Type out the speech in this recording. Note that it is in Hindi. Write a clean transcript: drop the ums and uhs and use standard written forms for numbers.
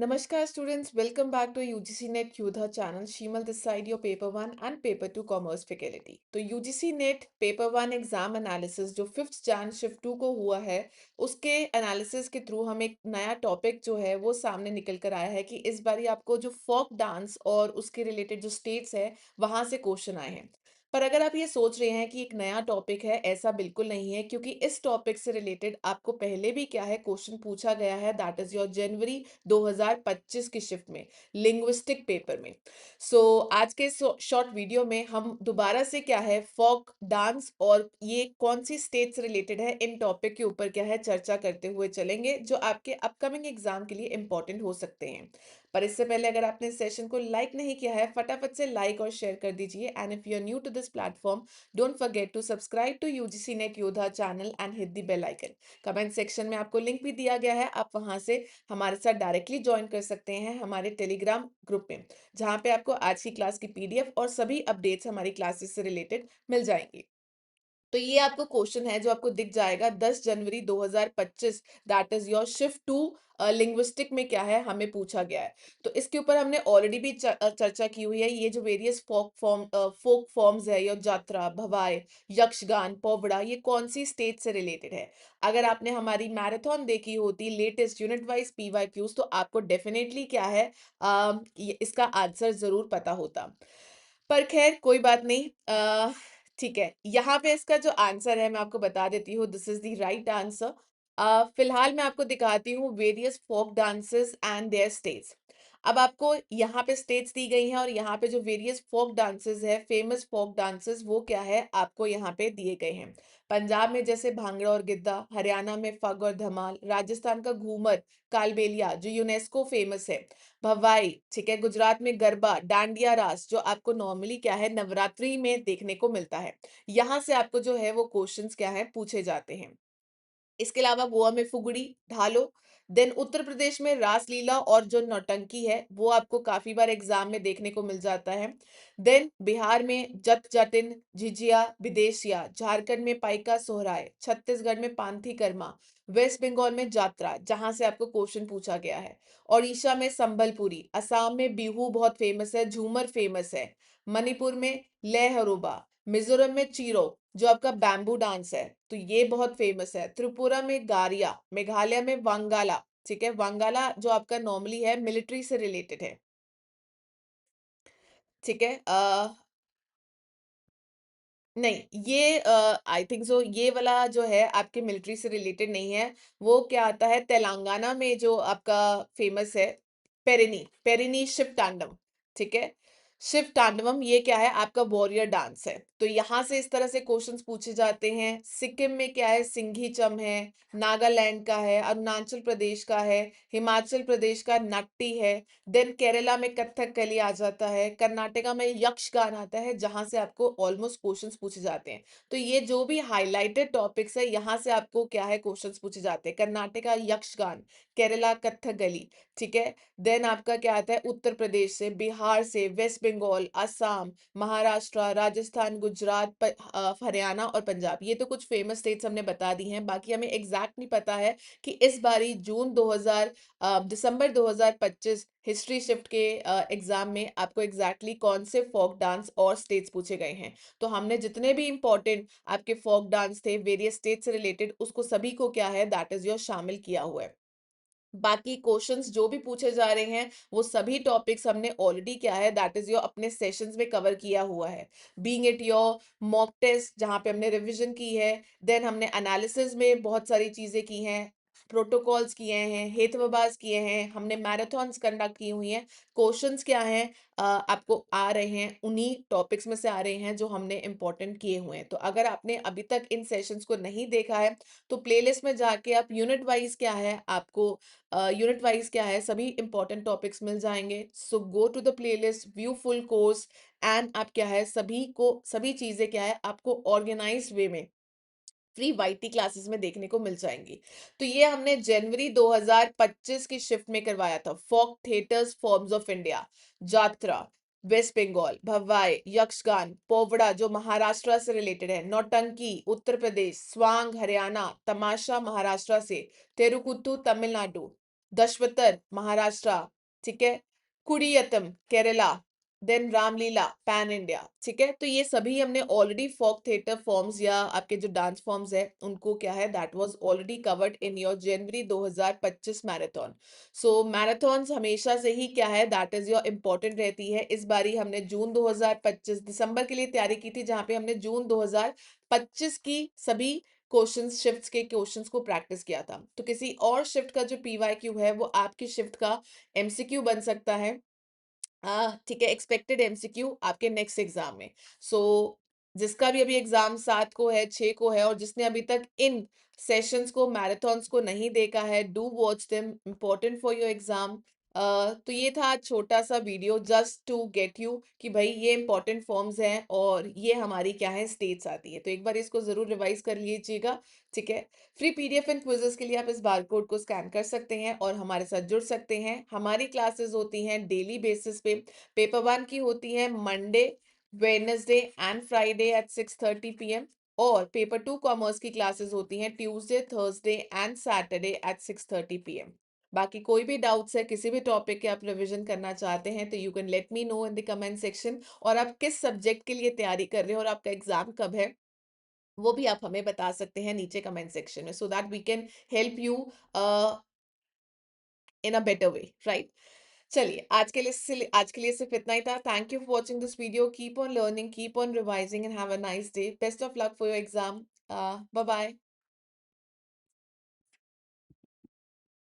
Namaskar students, welcome back to UGC NET Yudha channel. Shimal this side your paper 1 and paper 2 commerce faculty. तो UGC NET paper 1 exam analysis जो 5th Jan शिफ्ट 2 को हुआ है उसके एनालिसिस के थ्रू हम एक नया टॉपिक जो है वो सामने निकल कर आया है कि इस बारी आपको जो फोक डांस और उसके रिलेटेड जो स्टेट्स है वहां से क्वेश्चन आए हैं। पर अगर आप ये सोच रहे हैं कि एक नया टॉपिक है, ऐसा बिल्कुल नहीं है, क्योंकि इस टॉपिक से रिलेटेड आपको पहले भी क्या है क्वेश्चन पूछा गया है, दैट इज योर जनवरी 2025 की शिफ्ट में लिंग्विस्टिक पेपर में। आज के शॉर्ट वीडियो में हम दोबारा से क्या है फोक डांस और ये कौन सी स्टेट से रिलेटेड है इन टॉपिक के ऊपर क्या है चर्चा करते हुए चलेंगे जो आपके अपकमिंग एग्जाम के लिए इंपॉर्टेंट हो सकते हैं। पर इससे पहले अगर आपने इस सेशन को लाइक नहीं किया है फटाफट से लाइक और शेयर कर दीजिए। And if you are new to this platform, don't forget to subscribe to UGC NET Yoddha channel and hit the bell icon. Comment section में आपको लिंक भी दिया गया है, आप वहां से हमारे साथ डायरेक्टली ज्वाइन कर सकते हैं हमारे टेलीग्राम ग्रुप में, जहां पे आपको आज की क्लास की पीडीएफ और सभी अपडेट्स हमारी क्लासेस से रिलेटेड मिल जाएंगी। तो ये आपको क्वेश्चन है जो आपको दिख जाएगा 10 जनवरी 2025, that is your shift to linguistic में क्या है हमें पूछा गया है। तो इसके ऊपर हमने ऑलरेडी भी चर्चा की हुई है। ये जो वेरियस फोक फॉर्म्स है, या जात्रा, भवाई, यक्षगान, पोवड़ा, ये कौन सी स्टेट से रिलेटेड है। अगर आपने हमारी मैराथन देखी होती लेटेस्ट यूनिट वाइज पीवाईक्यूज, तो आपको डेफिनेटली क्या है इसका आंसर जरूर पता होता। पर खैर कोई बात नहीं। ठीक है, यहाँ पे इसका जो आंसर है मैं आपको बता देती हूँ, this is the right answer. फिलहाल मैं आपको दिखाती हूँ various folk dances and their states. अब आपको यहाँ पे स्टेट्स दी गई हैं और यहाँ पे जो वेरियस फोक डांसेस है, फेमस फोक डांसेस, वो क्या है आपको यहाँ पे दिए गए हैं। पंजाब में जैसे भांगड़ा और गिद्दा, हरियाणा में फग और धमाल, राजस्थान का घूमर, कालबेलिया जो यूनेस्को फेमस है, भवाई, ठीक है, गुजरात में गरबा, डांडिया रास जो आपको नॉर्मली क्या है नवरात्रि में देखने को मिलता है। यहाँ से आपको जो है वो क्वेश्चंस क्या है पूछे जाते हैं। इसके अलावा गोवा में फुगड़ी, ढालो। देन उत्तर प्रदेश में रासलीला और जो नौटंकी है वो आपको काफी बार एग्जाम में देखने को मिल जाता है। देन बिहार में जट जटिन, झिझिया, विदेशिया, झारखंड में पाइका सोहराय, छत्तीसगढ़ में पांथी कर्मा, वेस्ट बंगाल में जात्रा जहां से आपको क्वेश्चन पूछा गया है, ओडिशा में संबलपुरी, असम में बिहू बहुत फेमस है, झूमर फेमस है, मणिपुर में लहरोबा, मिजोरम में चीरो जो आपका बैम्बू डांस है तो ये बहुत फेमस है, त्रिपुरा में गारिया, मेघालय में वांगाला, ठीक है, वांगाला जो आपका नॉर्मली है मिलिट्री से रिलेटेड है। ठीक है, नहीं, ये आई थिंक सो ये वाला जो है आपके मिलिट्री से रिलेटेड नहीं है। वो क्या आता है तेलंगाना में जो आपका फेमस है, पेरिनी पेरिनी शिव तांडव, ठीक है। शिव तांडवम ये क्या है आपका वॉरियर डांस है। तो यहाँ से इस तरह से क्वेश्चंस पूछे जाते हैं। सिक्किम में क्या है सिंघी चम है, नागालैंड का है, अरुणाचल प्रदेश का है, हिमाचल प्रदेश का नट्टी है। देन केरला में कथकली आ जाता है, कर्नाटका में यक्षगान आता है, जहां से आपको ऑलमोस्ट क्वेश्चंस पूछे जाते हैं। तो ये जो भी हाईलाइटेड टॉपिक्स है यहाँ से आपको क्या है क्वेश्चंस पूछे जाते हैं। कर्नाटका यक्षगान, केरला कथकली, ठीक है। देन आपका क्या आता है उत्तर प्रदेश से, बिहार से, वेस्ट बंगाल, असम, महाराष्ट्र, राजस्थान, गुजरात, हरियाणा और पंजाब। ये तो कुछ फेमस स्टेट्स हमने बता दी हैं। बाकी हमें एग्जैक्ट नहीं पता है कि इस बारी दिसंबर 2025 हिस्ट्री शिफ्ट के एग्जाम में आपको एग्जैक्टली कौन से फोक डांस और स्टेट्स पूछे गए हैं। तो हमने जितने भी इंपॉर्टेंट आपके फोक डांस थे वेरियस स्टेट से रिलेटेड, उसको सभी को क्या है दैट इज योर शामिल किया हुआ है। बाकी क्वेश्चंस जो भी पूछे जा रहे हैं वो सभी टॉपिक्स हमने ऑलरेडी क्या है दैट इज योर अपने सेशंस में कवर किया हुआ है। Being it your mock test जहां पे हमने रिवीजन की है, देन हमने एनालिसिस में बहुत सारी चीजें की हैं, प्रोटोकॉल्स किए हैं, हेतुवाबाज किए हैं, हमने मैराथन्स कंडक्ट की हुई हैं। क्वेश्चंस क्या हैं आपको आ रहे हैं उन्हीं टॉपिक्स में से आ रहे हैं जो हमने इंपॉर्टेंट किए हुए हैं। तो अगर आपने अभी तक इन सेशंस को नहीं देखा है तो प्लेलिस्ट में जाके आप यूनिट वाइज क्या है आपको यूनिट वाइज क्या है सभी इंपॉर्टेंट टॉपिक्स मिल जाएंगे। So go to the playlist, view full course, and आप क्या है सभी को सभी चीजें क्या है आपको ऑर्गेनाइज वे में फ्री वाईटी क्लासेस में देखने को मिल जाएंगी। तो ये हमने जनवरी 2025 की शिफ्ट में करवाया था। Folk theatres forms of India, Jatra West Bengal, Bhavai, Yakshagana, Powada जो महाराष्ट्र से रिलेटेड है, नौटंकी उत्तर प्रदेश, स्वांग हरियाणा, तमाशा महाराष्ट्र से, तेरुकुत्तू तमिलनाडु, दशवतर महाराष्ट्र, ठीक है, Kudiyattam Kerala, then Ramlila pan India, ठीक है। तो ये सभी हमने ऑलरेडी फोक थिएटर फॉर्म्स या आपके जो डांस फॉर्म्स है उनको क्या है, that was already covered in your January 2025 marathon. So marathons हमेशा से ही क्या है, दैट इज योर इम्पोर्टेंट रहती है। इस बारी हमने जून 2025 दिसंबर के लिए तैयारी की थी, जहां पे हमने जून 2025 की सभी क्वेश्चंस शिफ्ट्स के क्वेश्चंस को प्रैक्टिस किया था। तो किसी और शिफ्ट का जो पीवाईक्यू है वो आपकी शिफ्ट का एमसीक्यू बन सकता है, ठीक है, एक्सपेक्टेड एमसीक्यू आपके नेक्स्ट एग्जाम में। सो जिसका भी अभी एग्जाम 7 को है, 6 को है, और जिसने अभी तक इन सेशंस को मैराथन्स को नहीं देखा है, do watch them, important for your exam. तो ये था छोटा सा video just to get you कि भाई ये इंपॉर्टेंट फॉर्म्स हैं और ये हमारी क्या है, स्टेट्स आती है। तो एक बार इसको जरूर रिवाइज कर लीजिएगा, ठीक है। फ्री पीडीएफ एंड क्विजेस के लिए आप इस बारकोड को स्कैन कर सकते हैं और हमारे साथ जुड़ सकते हैं। हमारी क्लासेस होती हैं डेली बेसिस पे। पेपर वन की होती है Monday, Wednesday and Friday at 6:30 PM, और पेपर टू कॉमर्स की क्लासेस होती हैं Tuesday, Thursday and Saturday at 6:30 PM. बाकी कोई भी डाउट्स है, किसी भी टॉपिक के आप रिवीजन करना चाहते हैं, तो you can let me know in the comment section. और आप किस सब्जेक्ट के लिए तैयारी कर रहे हो और आपका एग्जाम कब है, वो भी आप हमें बता सकते हैं नीचे कमेंट सेक्शन में, so that we can help you in a better way, right. चलिए आज के लिए सिर्फ इतना ही था। Thank you for watching this video. Keep on learning, keep on revising and have a nice day. Best of luck for your exam. Bye bye.